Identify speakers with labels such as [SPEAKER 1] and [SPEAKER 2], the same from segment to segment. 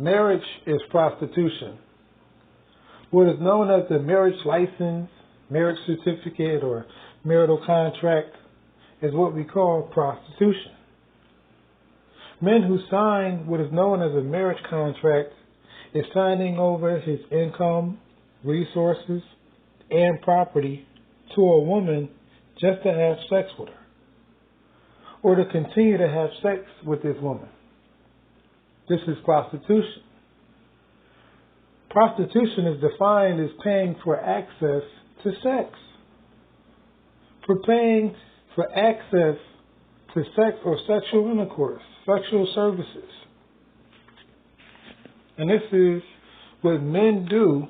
[SPEAKER 1] Marriage is prostitution. What is known as the marriage license, marriage certificate, or marital contract is what we call prostitution. Men who sign what is known as a marriage contract is signing over his income, resources, and property to a woman just to have sex with her, or to continue to have sex with this woman. This is prostitution. Prostitution is defined as paying for access to sex. For paying for access to sex or sexual intercourse, sexual services. And this is what men do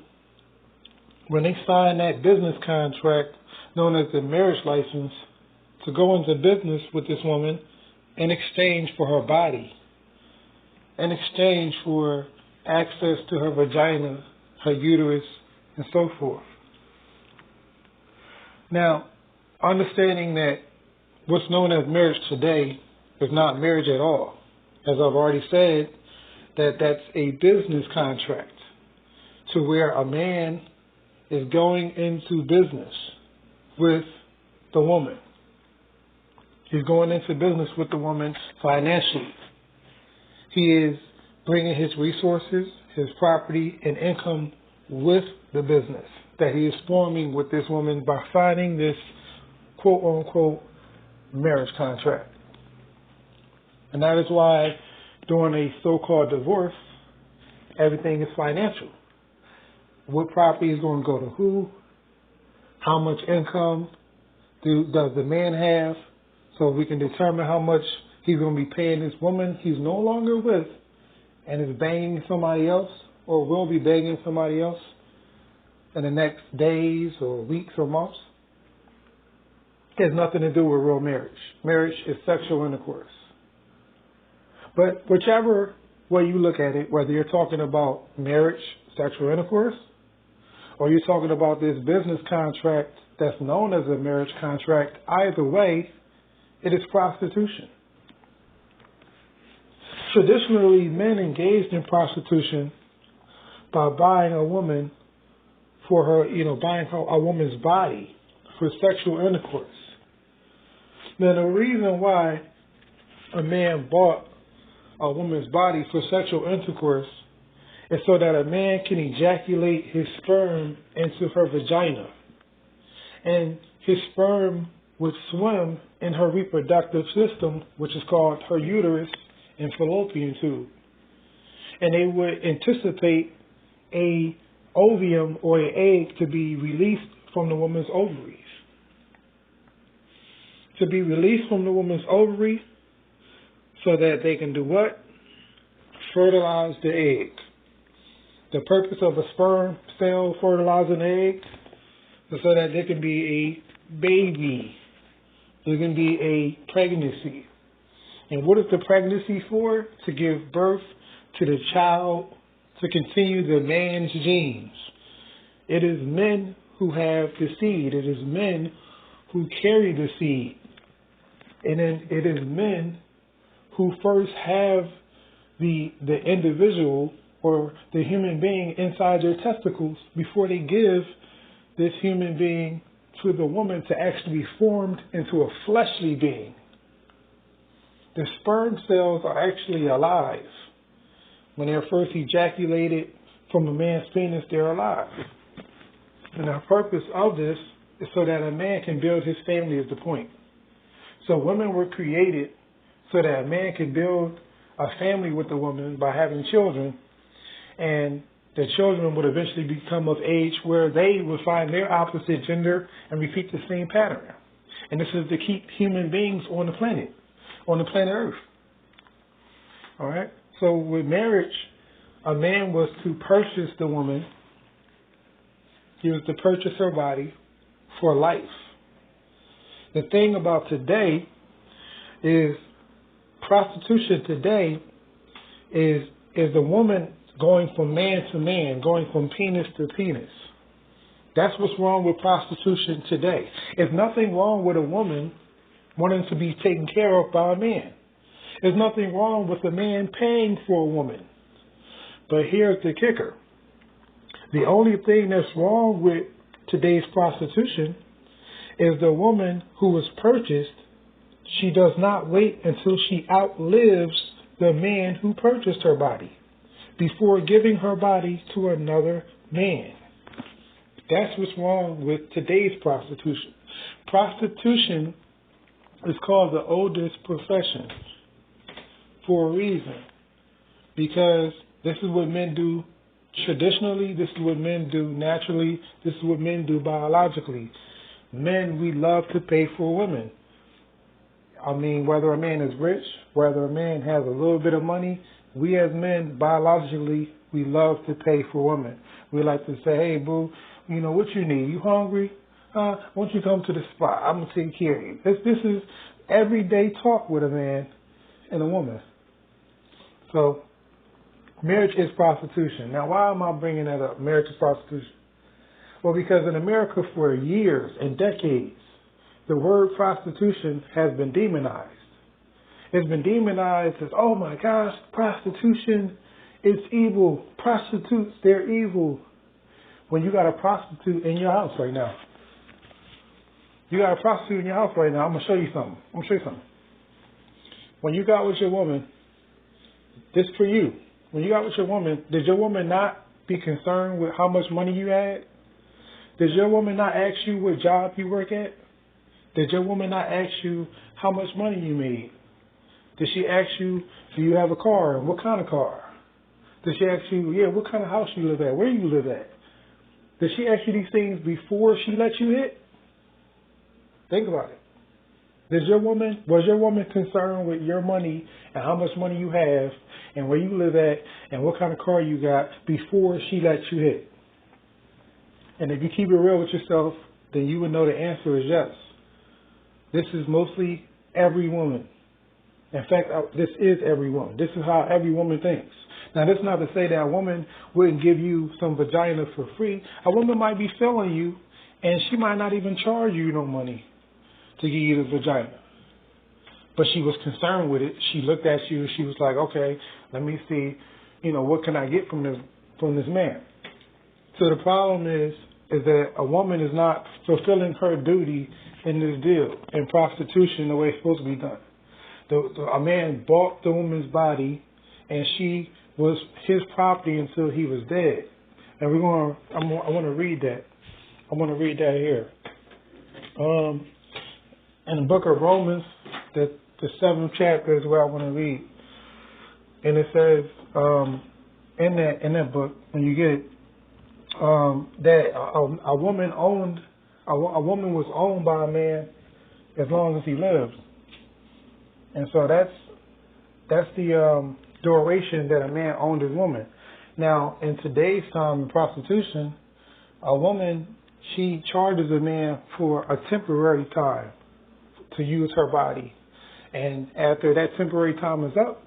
[SPEAKER 1] when they sign that business contract known as the marriage license to go into business with this woman in exchange for her body, in exchange for access to her vagina, her uterus, and so forth. Now, understanding that what's known as marriage today is not marriage at all. As I've already said, that's a business contract to where a man is going into business with the woman. He's going into business with the woman financially. He is bringing his resources, his property, and income with the business that he is forming with this woman by signing this quote-unquote marriage contract. And that is why during a so-called divorce, everything is financial. What property is going to go to who? How much income does the man have? So we can determine how much he's going to be paying this woman he's no longer with and is banging somebody else or will be banging somebody else in the next days or weeks or months. It has nothing to do with real marriage. Marriage is sexual intercourse. But whichever way you look at it, whether you're talking about marriage, sexual intercourse, or you're talking about this business contract that's known as a marriage contract, either way, it is prostitution. Traditionally, men engaged in prostitution by buying a woman for her, buying a woman's body for sexual intercourse. Now, the reason why a man bought a woman's body for sexual intercourse is so that a man can ejaculate his sperm into her vagina. And his sperm would swim in her reproductive system, which is called her uterus and fallopian tube. And they would anticipate a ovum or an egg to be released from the woman's ovaries. To be released from the woman's ovary so that they can do what? Fertilize the egg. The purpose of a sperm cell fertilizing the egg is so that there can be a baby. There can be a pregnancy. And what is the pregnancy for? To give birth to the child, to continue the man's genes. It is men who have the seed. It is men who carry the seed. And then it is men who first have the individual or the human being inside their testicles before they give this human being to the woman to actually be formed into a fleshly being. The sperm cells are actually alive. When they're first ejaculated from a man's penis, they're alive. And the purpose of this is so that a man can build his family is the point. So women were created so that a man can build a family with the woman by having children, and the children would eventually become of age where they would find their opposite gender and repeat the same pattern. And this is to keep human beings on the planet Earth. All right? So with marriage, a man was to purchase the woman. He was to purchase her body for life. The thing about today is prostitution today is the woman going from man to man, going from penis to penis. That's what's wrong with prostitution today. There's nothing wrong with a woman wanting to be taken care of by a man. There's nothing wrong with a man paying for a woman. But here's the kicker. The only thing that's wrong with today's prostitution is the woman who was purchased, she does not wait until she outlives the man who purchased her body before giving her body to another man. That's what's wrong with today's prostitution. Prostitution is called the oldest profession for a reason. Because this is what men do traditionally, this is what men do naturally, this is what men do biologically. Men, we love to pay for women. I mean, whether a man is rich, whether a man has a little bit of money, we as men, biologically, we love to pay for women. We like to say, hey, boo, you know, what you need? You hungry? Why don't you come to the spot? I'm going to take care of you. This is everyday talk with a man and a woman. So, marriage is prostitution. Now, why am I bringing that up? Marriage is prostitution. Well, because in America for years and decades, the word prostitution has been demonized. It's been demonized as, oh my gosh, prostitution is evil. Prostitutes, they're evil. When you got a prostitute in your house right now. You got a prostitute in your house right now. I'm going to show you something. When you got with your woman, this for you. When you got with your woman, did your woman not be concerned with how much money you had? Did your woman not ask you what job you work at? Did your woman not ask you how much money you made? Did she ask you, do you have a car? And what kind of car? Did she ask you, what kind of house you live at? Where you live at? Did she ask you these things before she let you hit? Think about it. Was your woman concerned with your money and how much money you have and where you live at and what kind of car you got before she let you hit? And if you keep it real with yourself, then you would know the answer is yes. This is mostly every woman. In fact, this is every woman. This is how every woman thinks. Now, that's not to say that a woman wouldn't give you some vagina for free. A woman might be selling you, and she might not even charge you no money to give you the vagina. But she was concerned with it. She looked at you. She was like, okay, let me see, what can I get from this man? So the problem is that a woman is not fulfilling her duty in this deal, in prostitution, the way it's supposed to be done. A man bought the woman's body, and she was his property until he was dead. And I want to read that. I want to read that here. In the book of Romans, the 7th chapter is where I want to read. And it says in that book, when you get it, that a woman was owned by a man as long as he lives. And so that's the duration that a man owned his woman. Now, in today's time in prostitution, a woman, she charges a man for a temporary time to use her body. And after that temporary time is up,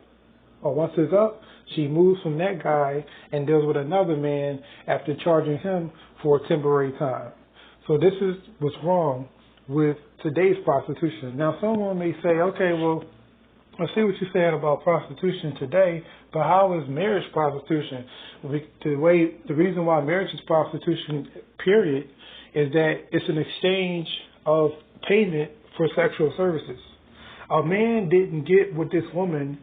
[SPEAKER 1] or once it's up, she moves from that guy and deals with another man after charging him for a temporary time. So this is what's wrong with today's prostitution. Now, someone may say, okay, well, I see what you're saying about prostitution today, but how is marriage prostitution? The reason why marriage is prostitution, period, is that it's an exchange of payment for sexual services. A man didn't get with this woman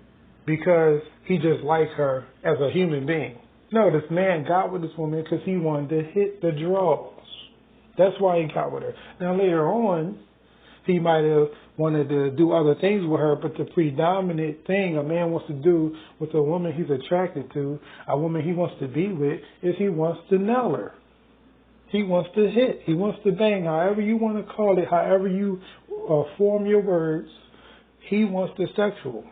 [SPEAKER 1] because he just liked her as a human being. No, this man got with this woman because he wanted to hit the draws. That's why he got with her. Now, later on, he might have wanted to do other things with her, but the predominant thing a man wants to do with a woman he's attracted to, a woman he wants to be with, is he wants to nail her. He wants to hit. He wants to bang, however you want to call it, however you form your words. He wants the sexual.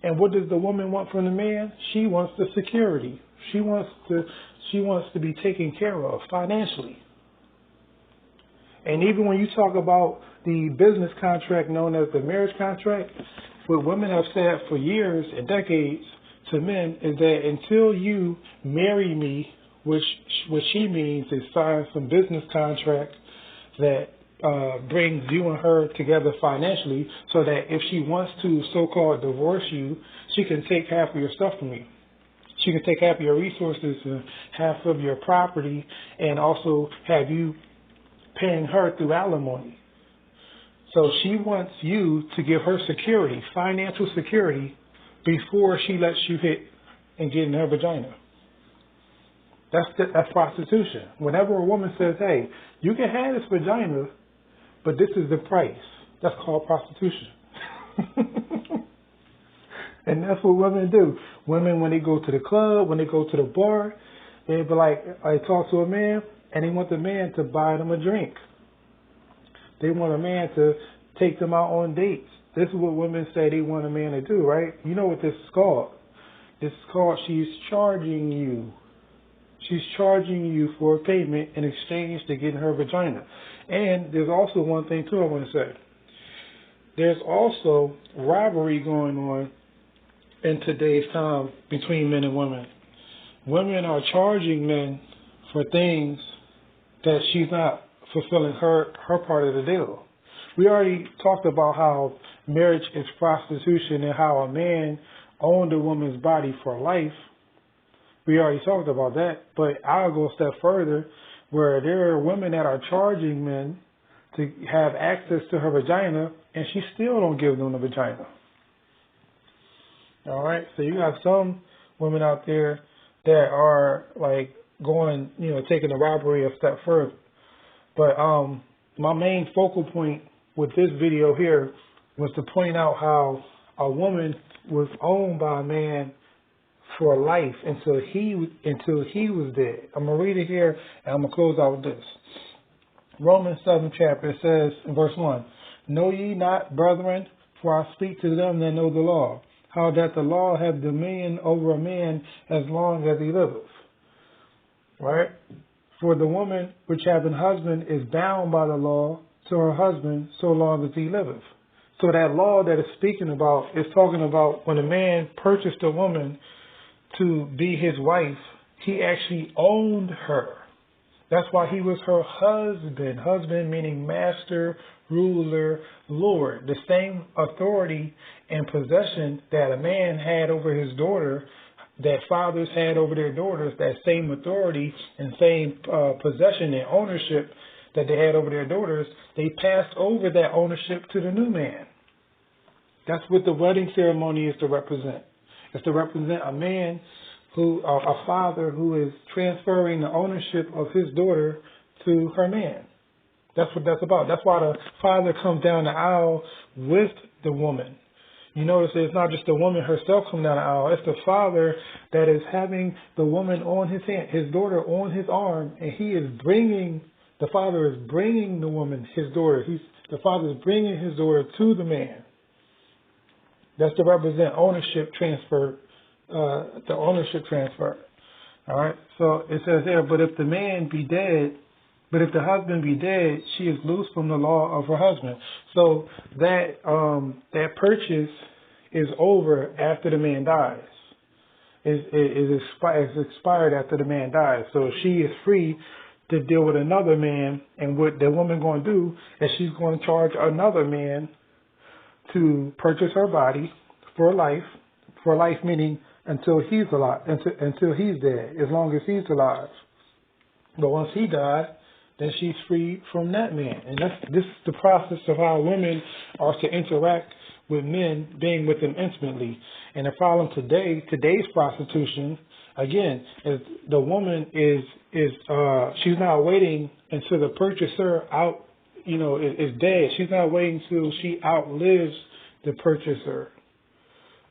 [SPEAKER 1] And what does the woman want from the man? She wants the security. She wants to be taken care of financially. And even when you talk about the business contract known as the marriage contract, what women have said for years and decades to men is that until you marry me, which what she means is sign some business contract that brings you and her together financially, so that if she wants to so-called divorce you, she can take half of your stuff from you. She can take half of your resources and half of your property, and also have you paying her through alimony. So she wants you to give her security, financial security, before she lets you hit and get in her vagina. That's prostitution. Whenever a woman says, hey, you can have this vagina, but this is the price, that's called prostitution. And that's what women do. Women, when they go to the club, when they go to the bar, they be like, I talk to a man, and they want the man to buy them a drink. They want a man to take them out on dates. This is what women say they want a man to do, right? You know what this is called? This is called she's charging you. She's charging you for a payment in exchange to get in her vagina. And there's also one thing, too, I want to say. There's also rivalry going on in today's time between men and women. Women are charging men for things that she's not fulfilling her part of the deal. We already talked about how marriage is prostitution and how a man owned a woman's body for life. We already talked about that, but I'll go a step further where there are women that are charging men to have access to her vagina, and she still don't give them the vagina. All right, so you have some women out there that are like going, taking the robbery a step further. But my main focal point with this video here was to point out how a woman was owned by a man for life until he was dead. I'm gonna read it here and I'm gonna close out with this. Romans 7 chapter, it says in verse 1, Know ye not, brethren, for I speak to them that know the law, how that the law have dominion over a man as long as he liveth. Right? For the woman which hath an husband is bound by the law to her husband so long as he liveth. So that law that it's speaking about is talking about when a man purchased a woman to be his wife, he actually owned her. That's why he was her husband. Husband meaning master, ruler, lord. The same authority and possession that a man had over his daughter, that fathers had over their daughters, that same authority and same possession and ownership that they had over their daughters, they passed over that ownership to the new man. That's what the wedding ceremony is to represent. It's to represent a man a father who is transferring the ownership of his daughter to her man. That's what that's about. That's why the father comes down the aisle with the woman. You notice it's not just the woman herself coming down the aisle. It's the father that is having the woman on his hand, his daughter on his arm, and the father is bringing the woman, his daughter. The father is bringing his daughter to the man. That's to represent ownership transfer. The ownership transfer. All right. So it says there, but if the husband be dead, she is loose from the law of her husband. So that purchase is over after the man dies. Is expired after the man dies. So she is free to deal with another man, and what the woman going to do is she's going to charge another man to purchase her body for life. For life meaning until he's alive, until he's dead, as long as he's alive. But once he died, then she's free from that man. And this is the process of how women are to interact with men, being with them intimately. And the problem today's prostitution, again, is the woman she's not waiting until the purchaser is dead. She's not waiting until she outlives the purchaser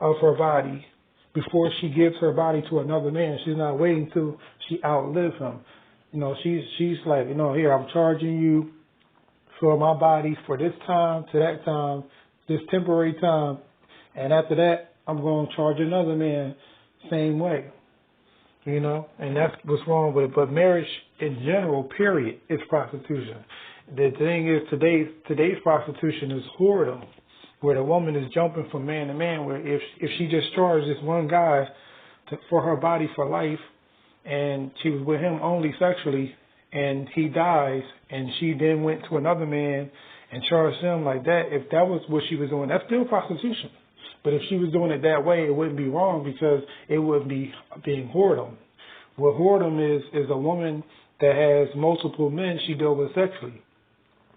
[SPEAKER 1] of her body before she gives her body to another man. She's not waiting till she outlives him. She's like, here, I'm charging you for my body for this time to that time, this temporary time, and after that, I'm going to charge another man same way. And that's what's wrong with it. But marriage in general, period, is prostitution. The thing is, today's prostitution is whoredom, where the woman is jumping from man to man, where if she just charged this one guy for her body for life, and she was with him only sexually, and he dies, and she then went to another man and charged him like that, if that was what she was doing, that's still prostitution. But if she was doing it that way, it wouldn't be wrong because it wouldn't be being whoredom. What whoredom is a woman that has multiple men she deals with sexually.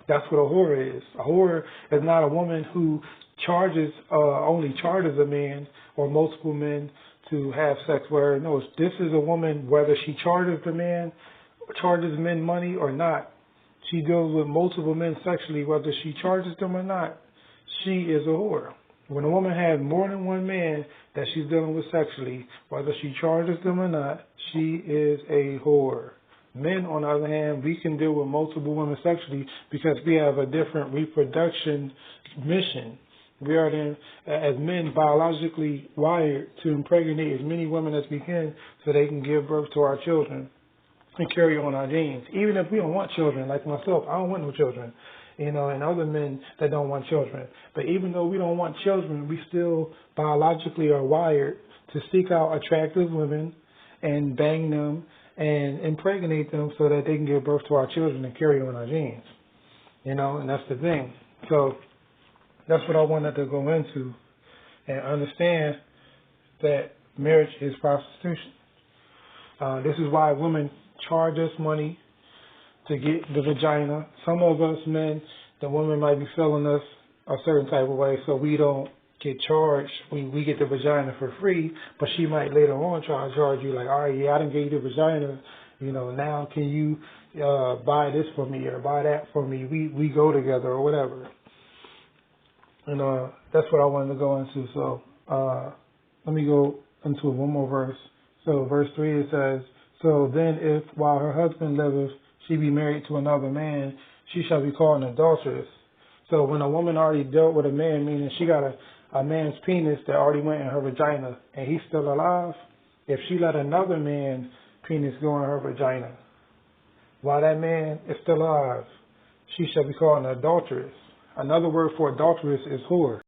[SPEAKER 1] That's what a whore is. A whore is not a woman who only charges a man or multiple men to have sex with her. No, this is a woman, whether she charges men money or not. She deals with multiple men sexually, whether she charges them or not. She is a whore. When a woman has more than one man that she's dealing with sexually, whether she charges them or not, she is a whore. Men, on the other hand, we can deal with multiple women sexually because we have a different reproduction mission. We are then, as men, biologically wired to impregnate as many women as we can so they can give birth to our children and carry on our genes. Even if we don't want children, like myself, I don't want no children, and other men that don't want children. But even though we don't want children, we still biologically are wired to seek out attractive women and bang them and impregnate them so that they can give birth to our children and carry on our genes. And that's the thing. So that's what I wanted to go into and understand that marriage is prostitution. This is why women charge us money to get the vagina. Some of us men, the women might be feeling us a certain type of way, so we don't get charged. We get the vagina for free, but she might later on try to charge you like, all right, yeah, I done gave you the vagina. Now can you buy this for me or buy that for me? We go together or whatever. And that's what I wanted to go into. So let me go into one more verse. So verse 3, it says, so then if while her husband liveth, she be married to another man, she shall be called an adulteress. So when a woman already dealt with a man, meaning she got a man's penis that already went in her vagina and he's still alive, if she let another man's penis go in her vagina while that man is still alive, she shall be called an adulteress. Another word for adulteress is whore.